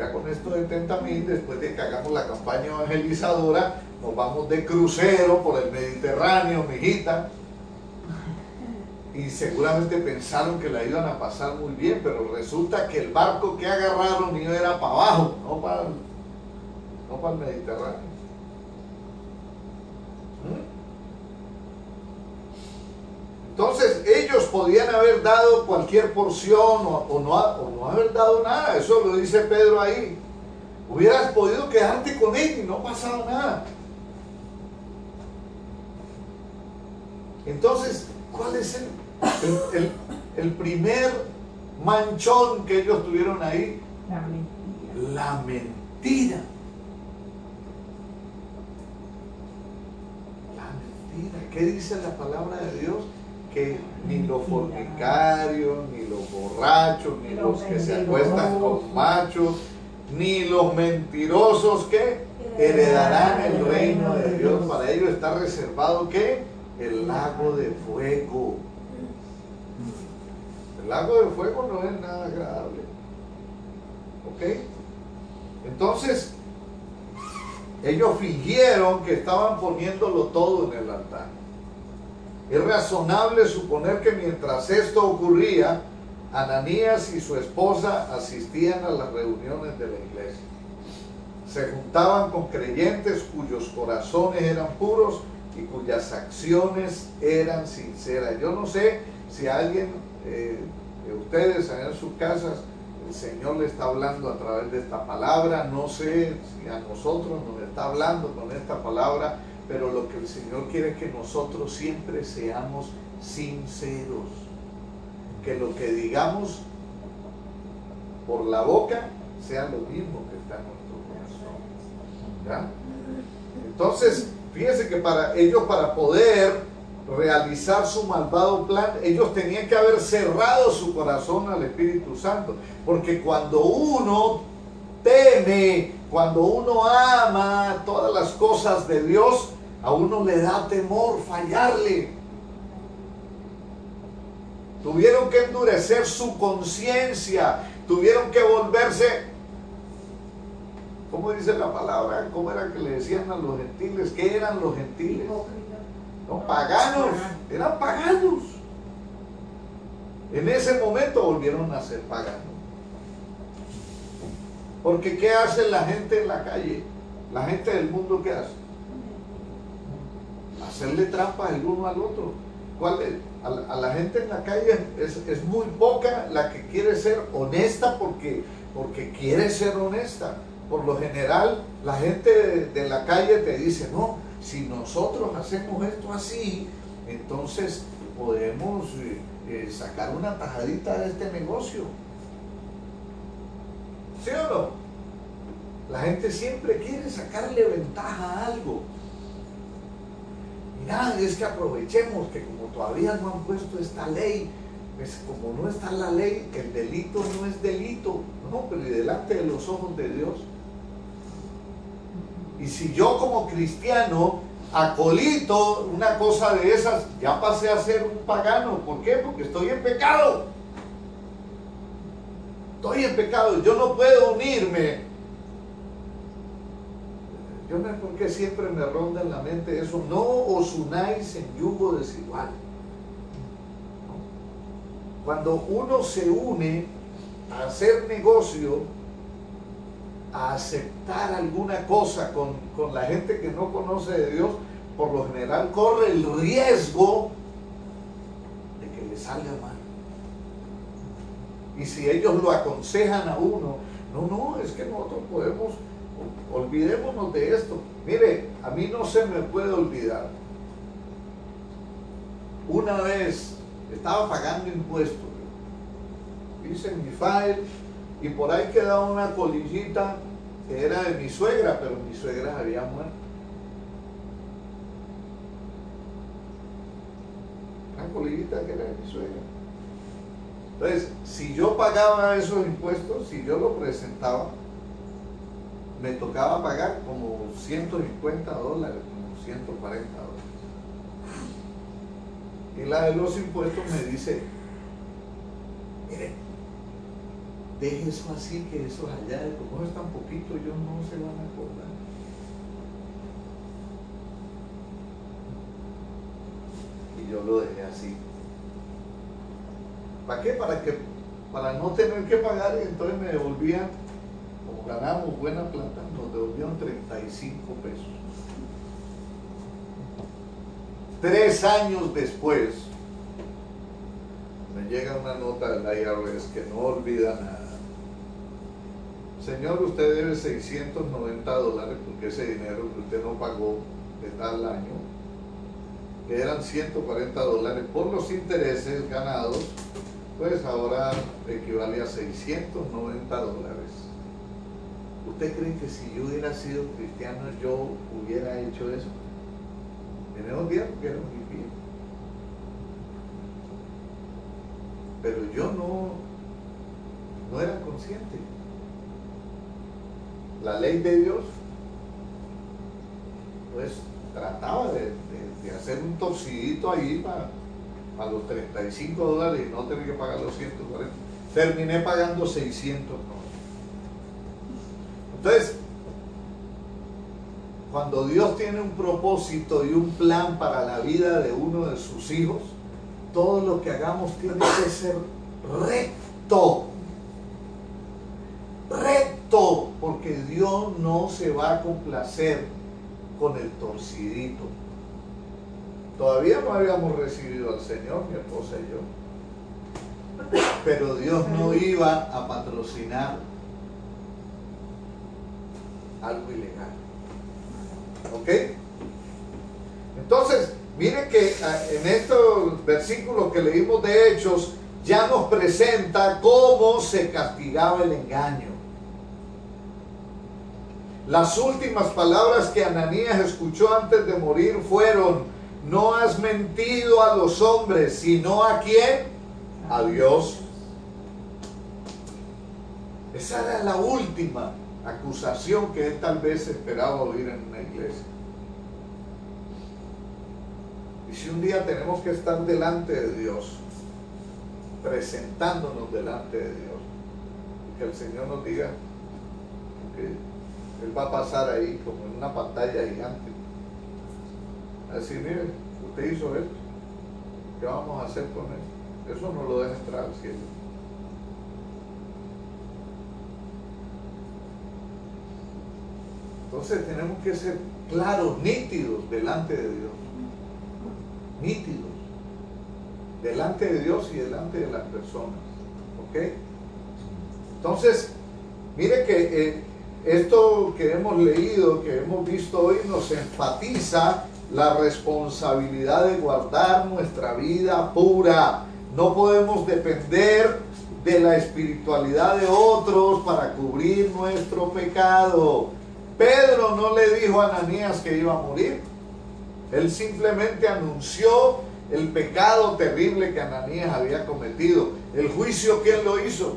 ya con esto de 30.000, después de que hagamos la campaña evangelizadora, nos vamos de crucero por el Mediterráneo, mijita. Y seguramente pensaron que la iban a pasar muy bien, pero resulta que el barco que agarraron iba era para abajo, no para el Mediterráneo. Entonces ellos podían haber dado cualquier porción o no haber dado nada. Eso lo dice Pedro ahí. Hubieras podido quedarte con él y no pasaba nada. Entonces, ¿cuál es el primer manchón que ellos tuvieron ahí? La mentira. La mentira. La mentira. ¿Qué dice la palabra de Dios? Que ni los fornicarios, ni los borrachos, ni los que se acuestan con machos, ni los mentirosos que heredarán el reino de Dios. Para ellos está reservado ¿qué? El lago de fuego. El lago de fuego no es nada agradable. ¿Ok? Entonces, ellos fingieron que estaban poniéndolo todo en el altar. Es razonable suponer que mientras esto ocurría, Ananías y su esposa asistían a las reuniones de la iglesia. Se juntaban con creyentes cuyos corazones eran puros y cuyas acciones eran sinceras. Yo no sé si a alguien de ustedes allá en sus casas el Señor le está hablando a través de esta palabra. No sé si a nosotros nos está hablando con esta palabra, pero lo que el Señor quiere es que nosotros siempre seamos sinceros, que lo que digamos por la boca sea lo mismo que está en nuestro corazón. ¿Ya? Entonces, fíjense que para ellos, para poder realizar su malvado plan, ellos tenían que haber cerrado su corazón al Espíritu Santo, porque cuando uno teme, cuando uno ama todas las cosas de Dios, a uno le da temor fallarle. Tuvieron que endurecer su conciencia, tuvieron que volverse, ¿cómo dice la palabra? ¿Cómo era que le decían a los gentiles? ¿Qué eran los gentiles? No, paganos, eran paganos. En ese momento volvieron a ser paganos. Porque ¿qué hace la gente en la calle? La gente del mundo, ¿qué hace? Hacerle trampa el uno al otro. ¿Cuál es? A la gente en la calle es muy poca la que quiere ser honesta porque quiere ser honesta. Por lo general, la gente de la calle te dice, no, si nosotros hacemos esto así, entonces podemos sacar una tajadita de este negocio. ¿Sí o no? La gente siempre quiere sacarle ventaja a algo. Mira, es que aprovechemos que como todavía no han puesto esta ley, pues como no está la ley, el delito no es delito, no, pero delante de los ojos de Dios. Y si yo como cristiano acolito una cosa de esas, ya pasé a ser un pagano. ¿Por qué? Porque estoy en pecado. Estoy en pecado, yo no puedo unirme. Yo no sé por qué siempre me ronda en la mente eso. No os unáis en yugo desigual. ¿No? Cuando uno se une a hacer negocio, a aceptar alguna cosa con la gente que no conoce de Dios, por lo general corre el riesgo de que le salga mal. Y si ellos lo aconsejan a uno, no, es que nosotros podemos, olvidémonos de esto. Mire, a mí no se me puede olvidar. Una vez estaba pagando impuestos, hice mi file y por ahí quedaba una colillita que era de mi suegra, pero mi suegra había muerto. Una colillita que era de mi suegra. Entonces, si yo pagaba esos impuestos, si yo lo presentaba, me tocaba pagar como $150, como $140. Y la de los impuestos me dice, mire, deje eso así, que eso allá, como es tan poquito, ellos no se van a acordar. Y yo lo dejé así. ¿Para qué? Para no tener que pagar, y entonces me devolvían, como ganamos buena plata, nos devolvieron 35 pesos. 3 años después, me llega una nota del IRS que no olvida nada. Señor, usted debe $690 porque ese dinero que usted no pagó de tal año, que eran $140 por los intereses ganados, pues ahora equivale a $690. ¿Usted cree que si yo hubiera sido cristiano yo hubiera hecho eso? En esos días porque era muy bien. Pero yo no era consciente. La ley de Dios pues trataba de hacer un torcidito ahí para los $35 y no tener que pagar los 140. Terminé pagando 600. Entonces, cuando Dios tiene un propósito y un plan para la vida de uno de sus hijos, todo lo que hagamos tiene que ser recto. Recto, porque Dios no se va a complacer con el torcidito. Todavía no habíamos recibido al Señor, mi esposa y yo. Pero Dios no iba a patrocinar algo ilegal. ¿Ok? Entonces, mire que en estos versículos que leímos de Hechos, ya nos presenta cómo se castigaba el engaño. Las últimas palabras que Ananías escuchó antes de morir fueron: no has mentido a los hombres, sino ¿a quién? A Dios. Esa era la última acusación que él tal vez esperaba oír en una iglesia. Y si un día tenemos que estar delante de Dios, presentándonos delante de Dios, y que el Señor nos diga que Él va a pasar ahí como en una pantalla gigante, a decir: mire, usted hizo esto, ¿qué vamos a hacer con eso? Eso no lo deja entrar al cielo. Entonces tenemos que ser claros, nítidos delante de Dios. Nítidos delante de Dios y delante de las personas. ¿Ok? Entonces, mire que esto que hemos leído, que hemos visto hoy, nos enfatiza la responsabilidad de guardar nuestra vida pura. No podemos depender de la espiritualidad de otros para cubrir nuestro pecado. Pedro no le dijo a Ananías que iba a morir. Él simplemente anunció el pecado terrible que Ananías había cometido. El juicio, ¿quién lo hizo?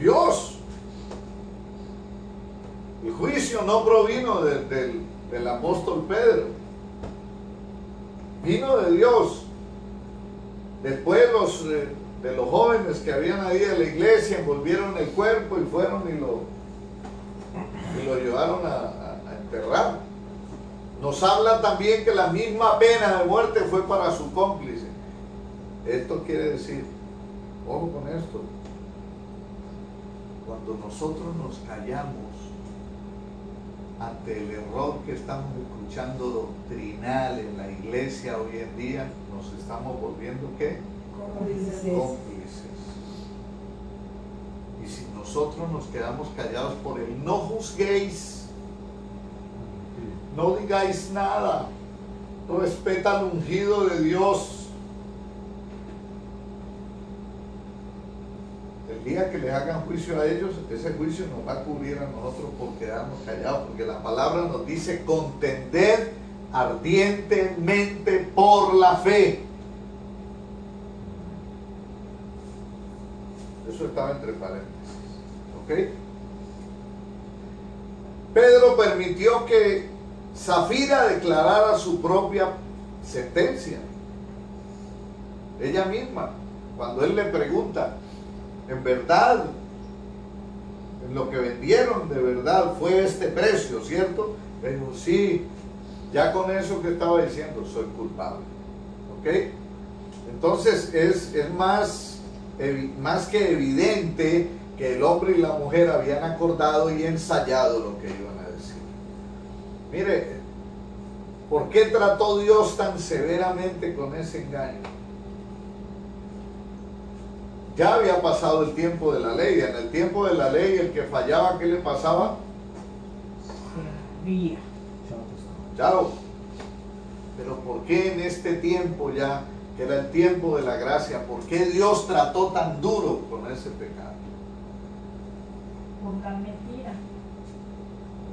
Dios. El juicio no provino del apóstol Pedro, vino de Dios. Después de los jóvenes que habían ahí de la iglesia envolvieron el cuerpo y fueron y lo llevaron a enterrar. Nos habla también que la misma pena de muerte fue para su cómplice. Esto quiere decir, ojo con esto, cuando nosotros nos callamos ante el error que estamos escuchando doctrinal en la iglesia hoy en día, nos estamos volviendo ¿qué? Cómplices. Y si nosotros nos quedamos callados por el no juzguéis, no digáis nada, respeta al ungido de Dios, el día que les hagan juicio a ellos, ese juicio nos va a cubrir a nosotros por quedarnos callados, porque la palabra nos dice contender ardientemente por la fe. Eso estaba entre paréntesis. ¿Ok? Pedro permitió que Zafira declarara su propia sentencia. Ella misma, cuando él le pregunta, ¿en verdad lo que vendieron de verdad fue este precio, ¿cierto? Pero sí, ya con eso que estaba diciendo, soy culpable. ¿Ok? Entonces es más que evidente que el hombre y la mujer habían acordado y ensayado lo que iban a decir. Mire, ¿por qué trató Dios tan severamente con ese engaño? Ya había pasado el tiempo de la ley. En el tiempo de la ley, el que fallaba, ¿qué le pasaba? Chao. Pero ¿por qué en este tiempo ya, que era el tiempo de la gracia, por qué Dios trató tan duro con ese pecado? Por la mentira.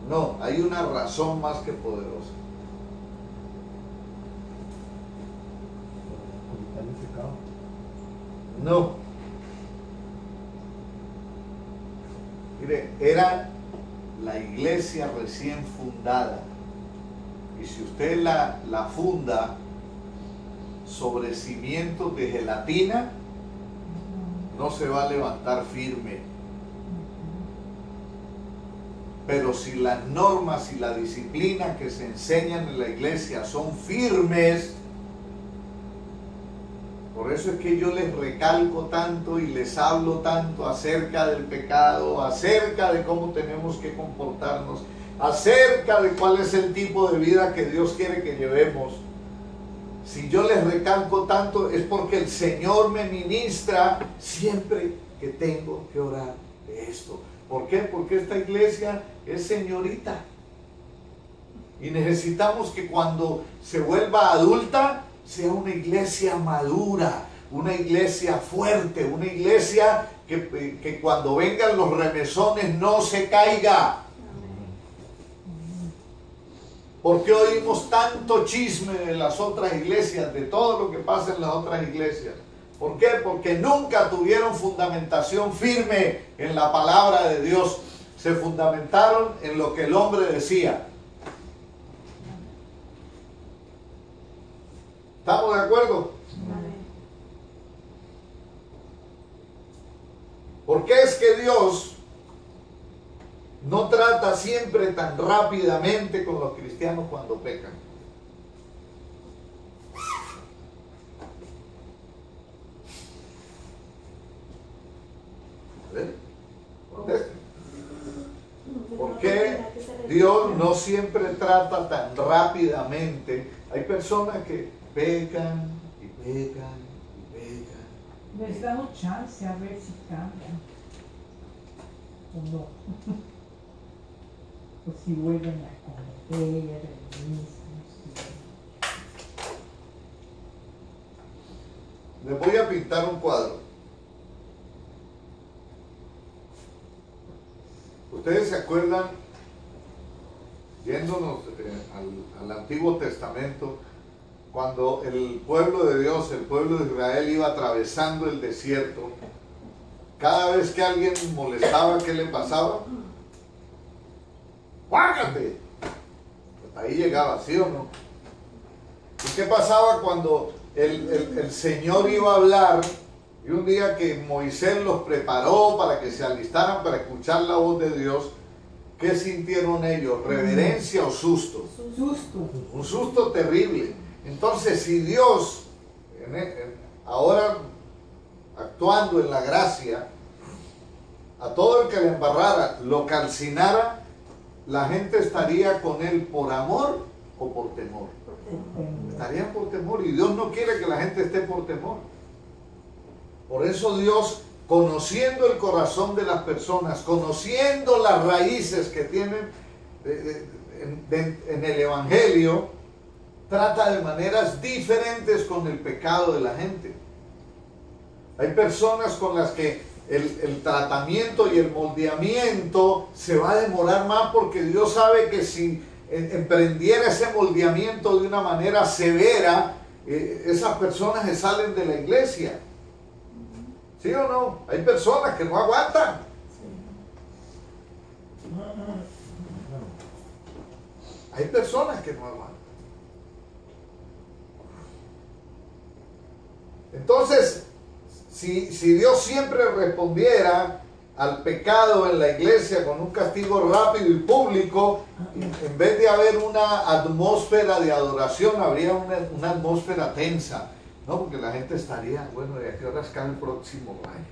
No, hay una razón más que poderosa. No. Mire, era la iglesia recién fundada. Y si usted la funda sobre cimientos de gelatina, no se va a levantar firme. Pero si las normas y la disciplina que se enseñan en la iglesia son firmes, por eso es que yo les recalco tanto y les hablo tanto acerca del pecado, acerca de cómo tenemos que comportarnos, acerca de cuál es el tipo de vida que Dios quiere que llevemos. Si yo les recalco tanto es porque el Señor me ministra siempre que tengo que orar de esto. ¿Por qué? Porque esta iglesia es señorita. Y necesitamos que cuando se vuelva adulta, sea una iglesia madura, una iglesia fuerte, una iglesia que cuando vengan los remesones no se caiga. ¿Por qué oímos tanto chisme de las otras iglesias, de todo lo que pasa en las otras iglesias? ¿Por qué? Porque nunca tuvieron fundamentación firme en la palabra de Dios. Se fundamentaron en lo que el hombre decía. ¿Estamos de acuerdo? ¿Por qué es que Dios no trata siempre tan rápidamente con los cristianos cuando pecan? A ver, contesten. ¿Por qué Dios no siempre trata tan rápidamente? Hay personas que pecan y pecan y pecan. Les da un chance a ver si cambian o no. O si vuelven a cometer el mismo. Les voy a pintar un cuadro. ¿Ustedes se acuerdan, yéndonos al Antiguo Testamento, cuando el pueblo de Dios, el pueblo de Israel iba atravesando el desierto? Cada vez que alguien molestaba, ¿qué le pasaba? ¡Guácate! Hasta ahí llegaba, ¿sí o no? ¿Y qué pasaba cuando el Señor iba a hablar? Y un día que Moisés los preparó para que se alistaran para escuchar la voz de Dios, ¿qué sintieron ellos? ¿Reverencia o susto? Susto. Un susto terrible. Entonces, si Dios, ahora actuando en la gracia, a todo el que le embarrara, lo calcinara, la gente estaría con él por amor o por temor. Estarían por temor, y Dios no quiere que la gente esté por temor. Por eso Dios, conociendo el corazón de las personas, conociendo las raíces que tienen en el Evangelio, trata de maneras diferentes con el pecado de la gente. Hay personas con las que el tratamiento y el moldeamiento se va a demorar más, porque Dios sabe que si emprendiera ese moldeamiento de una manera severa, esas personas se salen de la iglesia. ¿Sí o no? Hay personas que no aguantan. Hay personas que no aguantan. Entonces, si Dios siempre respondiera al pecado en la iglesia con un castigo rápido y público, en vez de haber una atmósfera de adoración, habría una atmósfera tensa, ¿no? Porque la gente estaría, bueno, ¿y a qué horas cae el próximo rayo?